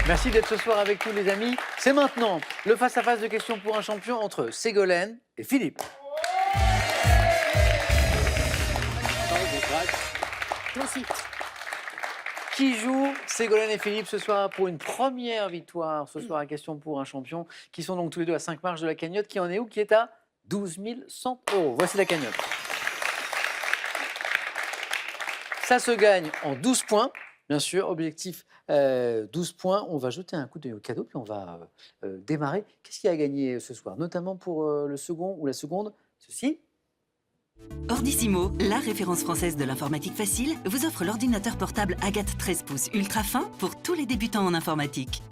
Merci d'être ce soir avec nous, les amis. C'est maintenant le face-à-face de questions pour un champion entre Ségolène et Philippe. Merci. Qui joue Ségolène et Philippe ce soir pour une première victoire ce soir à Questions pour un champion, qui sont donc tous les deux à 5 marches de la cagnotte, qui en est où? Qui est à 12 100 €. Voici la cagnotte. Ça se gagne en 12 points, bien sûr. Objectif 12 points. On va jeter un coup d'œil au cadeau, puis on va démarrer. Qu'est-ce qu'il y a à gagner ce soir? Notamment pour le second ou la seconde, ceci. Ordissimo, la référence française de l'informatique facile, vous offre l'ordinateur portable Agathe 13 pouces ultra fin pour tous les débutants en informatique.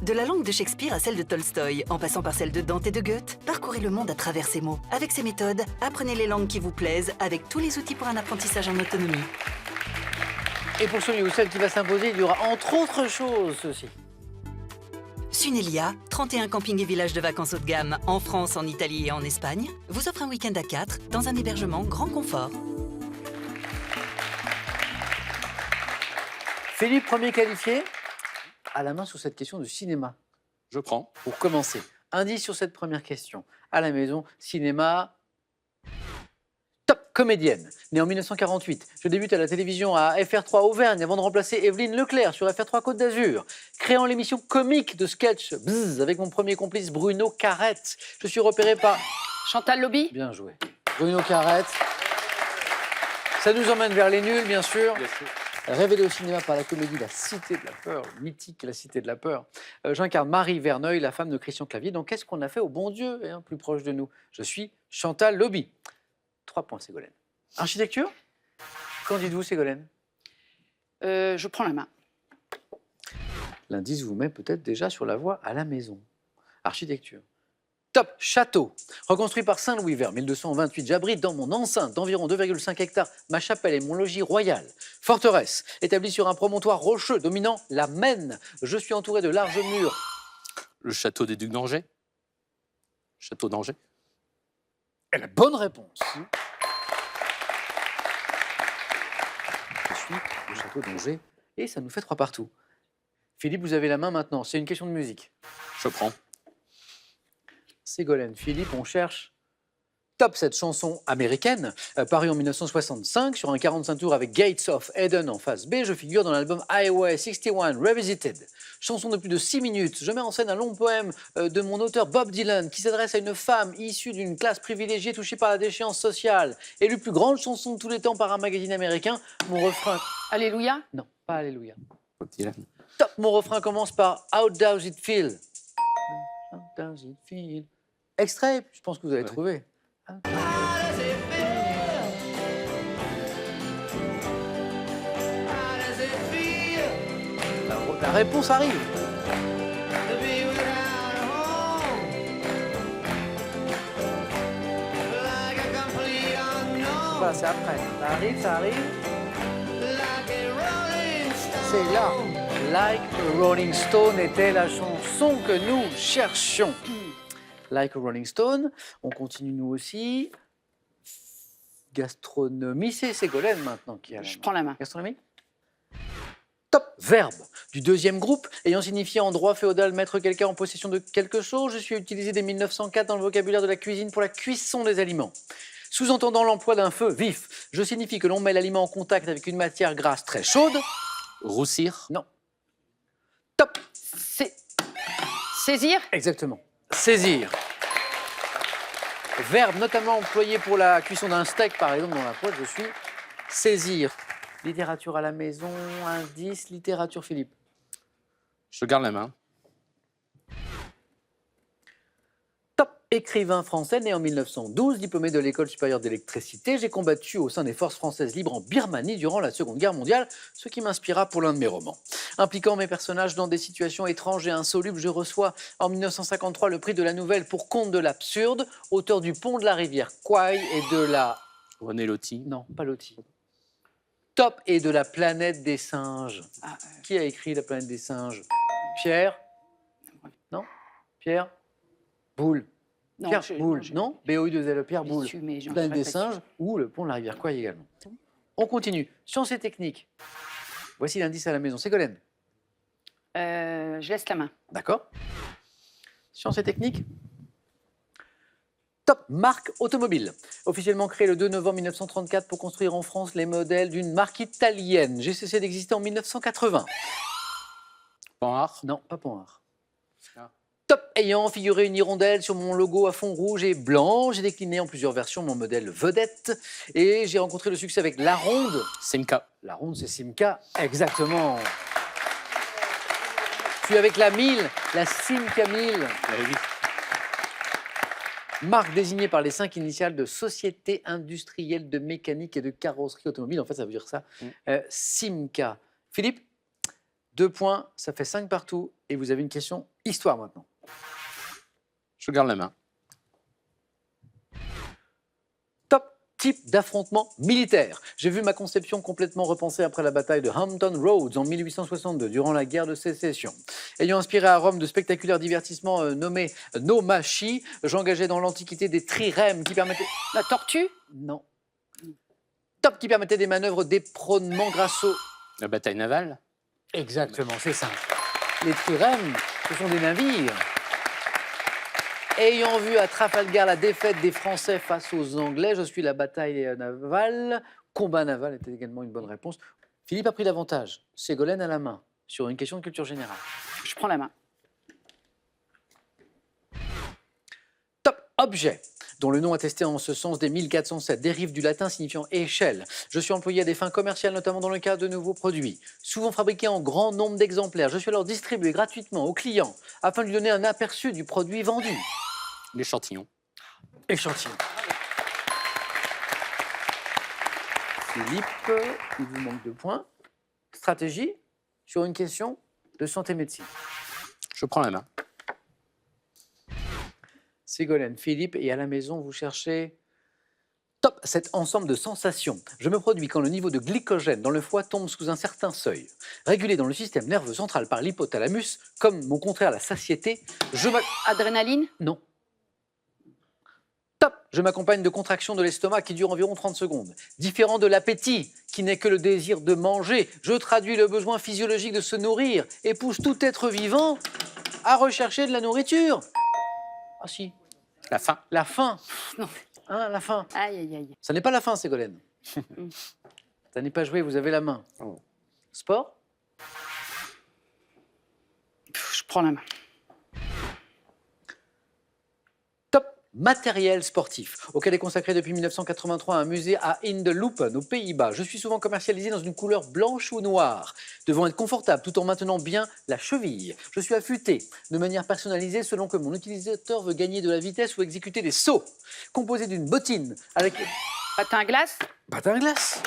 De la langue de Shakespeare à celle de Tolstoï, en passant par celle de Dante et de Goethe, parcourez le monde à travers ces mots. Avec ces méthodes, apprenez les langues qui vous plaisent avec tous les outils pour un apprentissage en autonomie. Et pour celui ou celle qui va s'imposer, il y aura entre autres choses ceci. Sunelia, 31 campings et villages de vacances haut de gamme en France, en Italie et en Espagne, vous offre un week-end à 4 dans un hébergement grand confort. Philippe, premier qualifié, à la main sur cette question de cinéma. Je prends. Pour commencer, indice sur cette première question. À la maison, cinéma, top, comédienne. Née en 1948, je débute à la télévision à FR3 Auvergne avant de remplacer Evelyne Leclerc sur FR3 Côte d'Azur. Créant l'émission comique de sketch Bzzz avec mon premier complice Bruno Carrette. Je suis repéré par... Chantal Lobby. Bien joué. Bruno Carrette. Ça nous emmène vers les nuls, bien sûr. Révélée au cinéma par la comédie La Cité de la Peur, mythique La Cité de la Peur. J'incarne Marie Verneuil, la femme de Christian Clavier. Donc, qu'est-ce qu'on a fait au bon Dieu, plus proche de nous? Je suis Chantal Lobby. 3 points, Ségolène. Architecture? Qu'en dites-vous, Ségolène? Je prends la main. L'indice vous met peut-être déjà sur la voie à la maison. Architecture. Top, château. Reconstruit par Saint-Louis vers 1228, j'abrite dans mon enceinte d'environ 2,5 hectares ma chapelle et mon logis royal. Forteresse, établie sur un promontoire rocheux dominant la Maine. Je suis entouré de larges murs. Le château des Ducs d'Angers. Château d'Angers. Et la bonne réponse. Je suis le château d'Angers et ça nous fait 3 partout. Philippe, vous avez la main maintenant. C'est une question de musique. Je prends. Ségolène, Philippe, on cherche. Top, cette chanson américaine, parue en 1965 sur un 45 tours avec Gates of Eden en face B. Je figure dans l'album Highway 61 Revisited. Chanson de plus de 6 minutes. Je mets en scène un long poème de mon auteur Bob Dylan qui s'adresse à une femme issue d'une classe privilégiée touchée par la déchéance sociale. Élue plus grande chanson de tous les temps par un magazine américain. Mon refrain... Alléluia. Non, pas Alléluia. Bob Dylan. Top, mon refrain commence par How does it feel? How does it feel? Extrait, je pense que vous avez trouvé. La réponse arrive. Voilà, c'est après. Ça arrive, ça arrive. C'est là. Like a Rolling Stone était la chanson que nous cherchions. Like a Rolling Stone. On continue nous aussi. Gastronomie, c'est Ségolène maintenant qui a la Je main. prends la main. Gastronomie. Top, verbe du deuxième groupe, ayant signifié en droit féodal mettre quelqu'un en possession de quelque chose. Je suis utilisé dès 1904 dans le vocabulaire de la cuisine pour la cuisson des aliments. Sous-entendant l'emploi d'un feu vif, je signifie que l'on met l'aliment en contact avec une matière grasse très chaude. Roussir. Non. Top. Saisir. Exactement. Saisir. Verbe notamment employé pour la cuisson d'un steak, par exemple, dans la poêle, je suis saisir. Littérature à la maison, indice, littérature, Philippe. Je garde la main. Top. Écrivain français, né en 1912, diplômé de l'École supérieure d'électricité. J'ai combattu au sein des forces françaises libres en Birmanie durant la Seconde Guerre mondiale, ce qui m'inspira pour l'un de mes romans. Impliquant mes personnages dans des situations étranges et insolubles, je reçois en 1953 le prix de la nouvelle pour Conte de l'absurde, auteur du Pont de la rivière Kwai et de la... René Loti. Non, pas Loti. Top et de la planète des singes. Qui a écrit La planète des singes? Pierre? Non? Pierre? Boulle. Non, Pierre Boulle, non? BOU2L, Pierre J'y Boulle. suis, mais j'en Planète serais des pas sûre. singes ou le pont de la rivière Kwai également. On continue. Sciences et techniques. Voici l'indice à la maison. Ségolène. Je laisse la main. D'accord. Sciences et techniques. Top marque automobile. Officiellement créée le 2 novembre 1934 pour construire en France les modèles d'une marque italienne. J'ai cessé d'exister en 1980. Panhard. Non, pas Panhard. Ah. Top ayant figuré une hirondelle sur mon logo à fond rouge et blanc. J'ai décliné en plusieurs versions mon modèle vedette. Et j'ai rencontré le succès avec la ronde. Simca. La ronde, c'est Simca. Exactement. Puis avec la 1000, la Simca 1000. Oui. Marque désignée par les 5 initiales de Société industrielle de mécanique et de carrosserie automobile. En fait, ça veut dire ça. Simca. Philippe, 2 points, ça fait 5 partout. Et vous avez une question histoire maintenant. Je garde la main. Top type d'affrontement militaire. J'ai vu ma conception complètement repensée après la bataille de Hampton Roads en 1862, durant la guerre de sécession. Ayant inspiré à Rome de spectaculaires divertissements nommés Nomachi, j'engageais dans l'Antiquité des trirèmes qui permettaient... La tortue? Non. Top qui permettait des manœuvres d'éperonnement grâce au... La bataille navale. Exactement, c'est ça. Les trirèmes, ce sont des navires. Ayant vu à Trafalgar la défaite des Français face aux Anglais, je suis la bataille navale. Combat naval était également une bonne réponse. Philippe a pris l'avantage. Ségolène à la main sur une question de culture générale. Je prends la main. Top objet, dont le nom attesté en ce sens dès 1407 dérive du latin signifiant échelle. Je suis employé à des fins commerciales, notamment dans le cadre de nouveaux produits, souvent fabriqués en grand nombre d'exemplaires. Je suis alors distribué gratuitement aux clients afin de lui donner un aperçu du produit vendu. L'échantillon. Échantillon. Philippe, il vous manque 2 points. Stratégie sur une question de santé-médecine. Je prends la main. Ségolène, Philippe, et à la maison, vous cherchez... Top, cet ensemble de sensations. Je me produis quand le niveau de glycogène dans le foie tombe sous un certain seuil. Régulé dans le système nerveux central par l'hypothalamus, comme mon contraire la satiété, Adrénaline? Non. Top, je m'accompagne de contractions de l'estomac qui durent environ 30 secondes. Différent de l'appétit, qui n'est que le désir de manger, je traduis le besoin physiologique de se nourrir et pousse tout être vivant à rechercher de la nourriture. Ah si. La faim. La faim. Non. Hein, la faim. Aïe, aïe, aïe. Ça n'est pas la fin, Ségolène. Ça n'est pas joué, vous avez la main. Oh. Sport. Je prends la main. Top matériel sportif, auquel est consacré depuis 1983 un musée à Indelopen, aux Pays-Bas. Je suis souvent commercialisé dans une couleur blanche ou noire, devant être confortable tout en maintenant bien la cheville. Je suis affûté de manière personnalisée selon que mon utilisateur veut gagner de la vitesse ou exécuter des sauts. Composé d'une bottine avec... Patin à glace? Patin à glace.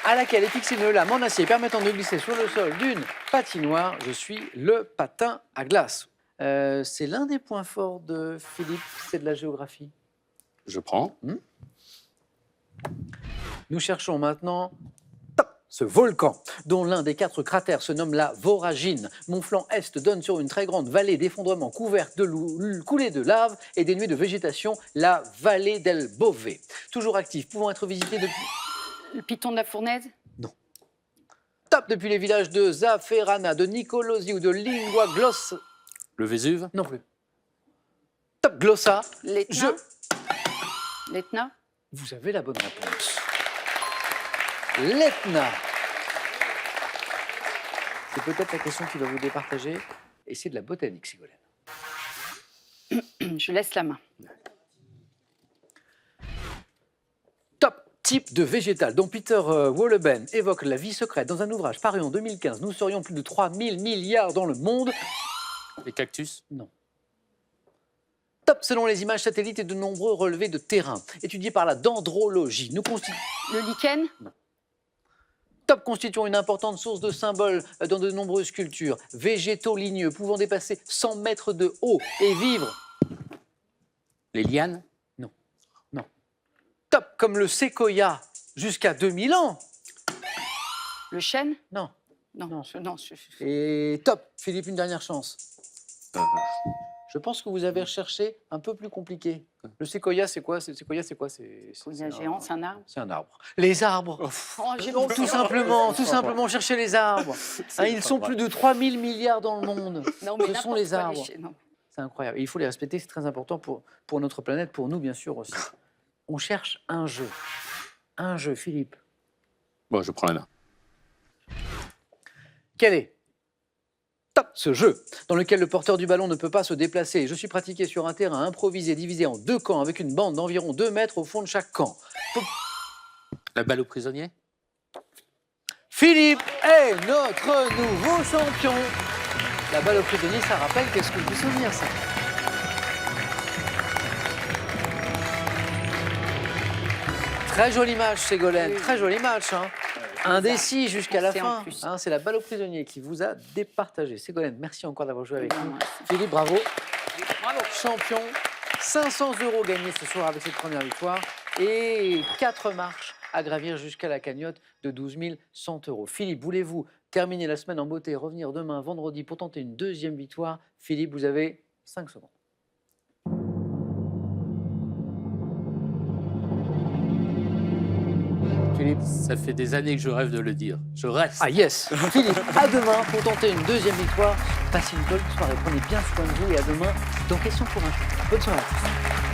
À laquelle est fixée une lame en acier permettant de glisser sur le sol d'une patinoire. Je suis le patin à glace. C'est l'un des points forts de Philippe, c'est de la géographie. Je prends. Nous cherchons maintenant ce volcan, dont l'un des 4 cratères se nomme la Voragine. Mon flanc est donne sur une très grande vallée d'effondrement couverte de coulées de lave et dénuée de végétation, la vallée del Bove. Toujours active, pouvant être visitée depuis... Le piton de la fournaise? Top depuis les villages de Zafferana, de Nicolosi ou de Lingua Gloss... Le Vésuve. Non plus. Top Glossa. L'Etna? L'Etna? Vous avez la bonne réponse. L'Etna. C'est peut-être la question qui va vous départager. Et c'est de la botanique, Ségolène. Je laisse la main. Top type de végétal dont Peter Wolleben évoque la vie secrète dans un ouvrage paru en 2015. Nous serions plus de 3000 milliards dans le monde. Les cactus. Non. Top selon les images satellites et de nombreux relevés de terrain, étudiés par la dendrologie. Nous constituons... Le lichen? Top constituant une importante source de symboles dans de nombreuses cultures. Végétaux ligneux pouvant dépasser 100 mètres de haut et vivre... Les lianes. Non. Top comme le séquoia jusqu'à 2000 ans. Le chêne? Non. Non. Non. Non. Et top, Philippe, une dernière chance. Je pense que vous avez recherché un peu plus compliqué. Le séquoia, c'est quoi? Séquoia, c'est quoi? Séquoia géant, c'est un arbre. C'est un arbre. Les arbres. Oh, j'ai Non, tout simplement chercher les arbres. Hein, ils pas sont vrai. plus de 3000 milliards dans le monde. Non, mais Ce sont les n'importe quoi, arbres. non. C'est incroyable. Et il faut les respecter, c'est très important pour notre planète, pour nous bien sûr aussi. On cherche un jeu. Un jeu, Philippe. Bon, je prends la main. Quel est ce jeu dans lequel le porteur du ballon ne peut pas se déplacer? Je suis pratiqué sur un terrain improvisé divisé en 2 camps avec une bande d'environ 2 mètres au fond de chaque camp. La balle aux prisonniers? Philippe est notre nouveau champion. La balle au prisonnier, ça rappelle qu'est-ce que vous souvenir ça? Très joli match, Ségolène. Oui. Très joli match. Hein. Indécis jusqu'à la C'est en fin. plus. Hein, c'est la balle au prisonnier qui vous a départagé. Ségolène, merci encore d'avoir joué avec nous. Merci. Philippe, bravo. Bravo. Champion. 500 € gagnés ce soir avec cette première victoire. Et 4 marches à gravir jusqu'à la cagnotte de 12 100 €. Philippe, voulez-vous terminer la semaine en beauté et revenir demain, vendredi, pour tenter une deuxième victoire? Philippe, vous avez 5 secondes. Philippe. Ça fait des années que je rêve de le dire. Je reste. Ah yes. Philippe, à demain pour tenter une deuxième victoire. Passez une bonne soirée, prenez bien soin de vous et à demain dans Question pour un jeu. Bonne soirée à tous.